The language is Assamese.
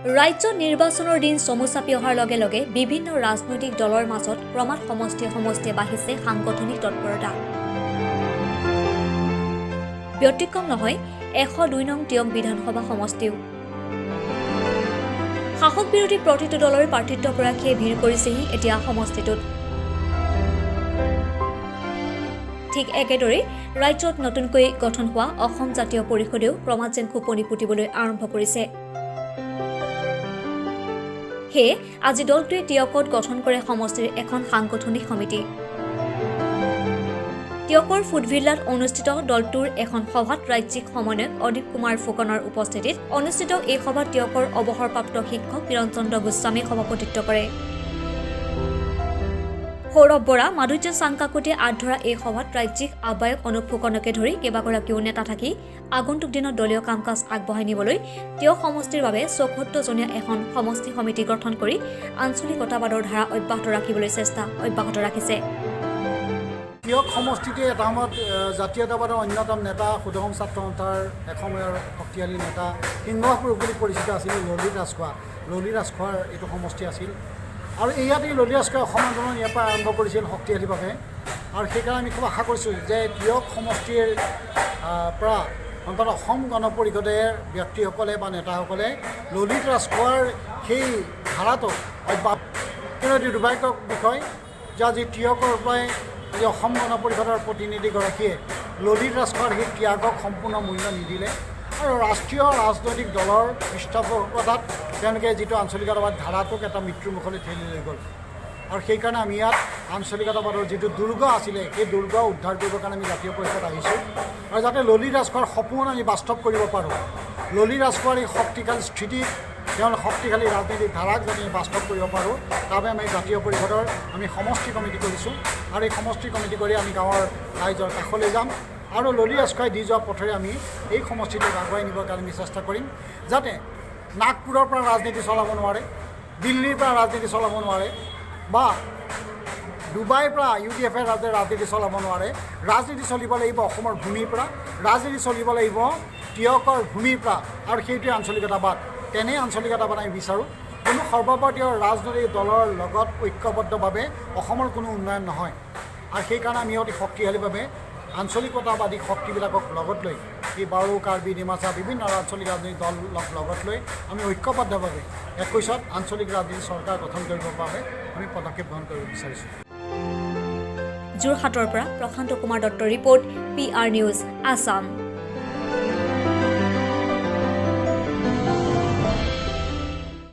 ৰাজ্য নিৰ্বাচনৰ দিন চমু চাপি অহাৰ লগে লগে বিভিন্ন ৰাজনৈতিক দলৰ মাজত ক্ৰমাৎ সমষ্টিয়ে বাঢ়িছে সাংগঠনিক তৎপৰতা। ব্যতিক্ৰম নহয় 102 নং টিয়ক বিধানসভা সমষ্টিও। শাসক বিৰোধী প্ৰতিটো দলৰ প্ৰাৰ্থিত্বগৰাকীয়ে ভিৰ কৰিছেহি এতিয়া সমষ্টিটোত। ঠিক একেদৰে ৰাজ্যত নতুনকৈ গঠন হোৱা অসম জাতীয় পৰিষদেও ক্ৰমাৎ যেন খোপনি পুতিবলৈ আৰম্ভ কৰিছে। সেয়ে আজি দলটোৱে টিয়কত গঠন কৰে সমষ্টিৰ এখন সাংগঠনিক সমিতি। টিয়কৰ ফুটভিল্লাত অনুষ্ঠিত দলটোৰ এখন সভাত ৰাজ্যিক সমন্বয়ক অদীপ কুমাৰ ফুকনৰ উপস্থিতিত অনুষ্ঠিত এই সভাত টিয়কৰ অৱসৰপ্ৰাপ্ত শিক্ষক কিৰণ চন্দ্ৰ গোস্বামীয়ে সভাপতিত্ব কৰে। সৌৰভ বৰা, মাধুৰ্য চাংকাকুটিয়ে আঁত ধৰা এই সভাত ৰাজ্যিক আহ্বায়ক অনুপ ফুকনকে ধৰি কেইবাগৰাকীও নেতা থাকি আগন্তুক দিনত দলীয় কাম কাজ আগবঢ়াই নিবলৈ টিয়ক সমষ্টিৰ বাবে ৭৪জনীয়া এখন সমষ্টি সমিতি গঠন কৰি আঞ্চলিকতাবাদৰ ধাৰা অব্যাহত ৰাখিবলৈ চেষ্টা অব্যাহত ৰাখিছে। টিয়ক সমষ্টিতে এটা সময়ত জাতীয়তাবাদৰ অন্যতম নেতা সুদম ছাত্ৰ সন্থাৰ এসময়ৰ শক্তিশালী নেতা সিংহপুৰুষ বুলি পৰিচিত আছিল ললিত ৰাজখোৱাৰ এইটো সমষ্টি আছিল আৰু ইয়াত এই ললিত ৰাজখোৱাই অসম আন্দোলন ইয়াৰ পৰা আৰম্ভ কৰিছিল শক্তিশালীভাৱে। আৰু সেইকাৰণে আমি খুব আশা কৰিছোঁ যে টিয়ক সমষ্টিৰ পৰা অন্ততঃ অসম গণ পৰিষদৰ ব্যক্তিসকলে বা নেতাসকলে ললিত ৰাজখোৱাৰ সেই ধাৰাটো অব্যাহত। কিন্তু এটি দুৰ্ভাগ্যৰ বিষয় যে আজি টিয়কৰ পৰাই আজি অসম গণ পৰিষদৰ প্ৰতিনিধিগৰাকীয়ে ললিত ৰাজখোৱাৰ সেই ত্যাগক সম্পূৰ্ণ মূল্য নিদিলে আৰু ৰাষ্ট্ৰীয় ৰাজনৈতিক দলৰ পৃষ্ঠপোষকতাত তেওঁলোকে যিটো আঞ্চলিকতাবাদ ধাৰাটোক এটা মৃত্যুৰ মুখলৈ ঠেলি লৈ গ'ল। আৰু সেইকাৰণে আমি ইয়াত আঞ্চলিকতাবাদৰ যিটো দুৰ্গ আছিলে সেই দুৰ্গ উদ্ধাৰ কৰিবৰ কাৰণে আমি জাতীয় পৰিষদত আহিছোঁ আৰু যাতে ললিত ৰাজখোৱাৰ সপোন আমি বাস্তৱ কৰিব পাৰোঁ, ললিত ৰাজখোৱাৰ এই শক্তিশালী স্থিতিত তেওঁ শক্তিশালী ৰাজনৈতিক ধাৰাক যদি বাস্তৱ কৰিব পাৰোঁ তাৰ বাবে আমি জাতীয় পৰিষদৰ আমি সমষ্টি কমিটি কৰিছোঁ আৰু এই সমষ্টি কমিটি কৰি আমি গাঁৱৰ ৰাইজৰ কাষলৈ যাম আৰু ললিত ৰাজখোৱাই দি যোৱা পথেৰে আমি এই সমষ্টিটোক আগুৱাই নিবৰ কাৰণে আমি চেষ্টা কৰিম, যাতে নাগপুৰৰ পৰা ৰাজনীতি চলাব নোৱাৰে, দিল্লীৰ পৰা ৰাজনীতি চলাব নোৱাৰে বা ডুবাইৰ পৰা UDFৰ ৰাজনীতি চলাব নোৱাৰে। ৰাজনীতি চলিব লাগিব অসমৰ ভূমিৰ পৰা, ৰাজনীতি চলিব লাগিব টিয়কৰ ভূমিৰ পৰা আৰু সেইটোৱে আঞ্চলিকতাবাদ। তেনে আঞ্চলিকতাবাদ আমি বিচাৰোঁ। কোনো সৰ্বভাৰতীয় ৰাজনৈতিক দলৰ লগত ঐক্যবদ্ধভাৱে অসমৰ কোনো উন্নয়ন নহয় আৰু সেইকাৰণে আমি অতি শক্তিশালীভাৱে আঞ্চলিকতাবাদী শক্তিবিলাকক লগত লৈ এই বড়ো, কাৰ্বি, ডিমাচা বিভিন্ন আঞ্চলিক ৰাজনৈতিক দল লগত লৈ আমি ঐক্যবদ্ধভাৱে 21ত আঞ্চলিক ৰাজনীতি চৰকাৰ গঠন কৰিবৰ বাবে আমি পদক্ষেপ গ্ৰহণ কৰিব বিচাৰিছোঁ। যোৰহাটৰ পৰা প্ৰশান্ত কুমাৰ দত্তৰ ৰিপৰ্ট, PR নিউজ আছাম।